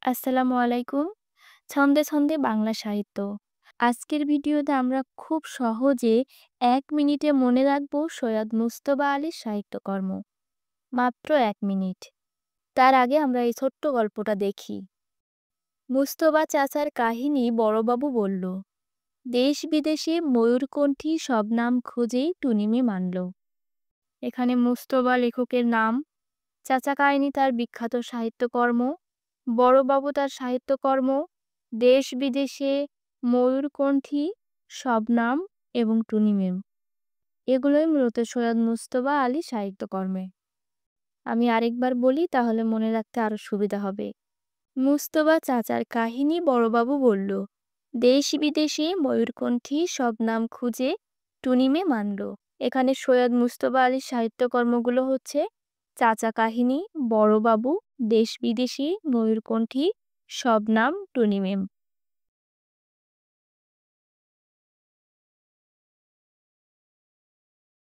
আসসালামু আলাইকুম। ছন্দে ছন্দে বাংলা সাহিত্য। আজকের ভিডিওতে আমরা খুব সহজে ১ মিনিটে মনে রাখব সৈয়দ মুজতবা আলীর সাহিত্যকর্ম। মাত্র ১ মিনিট। তার আগে আমরা এই ছোট্ট গল্পটা দেখি। মুজতবা চাচার কাহিনী বড়বাবু বলল। দেশ বিদেশে ময়ূরকণ্ঠী সব নাম খুঁজেই টুনিমি মানল। এখানে মুজতবা লেখকের নাম, চাচা কাহিনী তার বিখ্যাত সাহিত্যকর্ম, বড়বাবু তার সাহিত্যকর্ম, দেশ বিদেশে ময়ূরকণ্ঠী, শবনাম এবং টুনিমেম, এগুলোই মূলত সৈয়দ মুজতবা আলী সাহিত্যকর্মে। আমি আরেকবার বলি, তাহলে মনে রাখতে আরো সুবিধা হবে। মুজতবা চাচার কাহিনী বড়বাবু বলল, দেশ বিদেশে ময়ূরকণ্ঠী সব নাম খুঁজে টুনিমে মানল। এখানে সৈয়দ মুজতবা আলীর সাহিত্যকর্মগুলো হচ্ছে চাচা কাহিনী, বড়বাবু, দেশ বিদেশি, ময়ূরকণ্ঠী, শবনাম, টুনিমেম।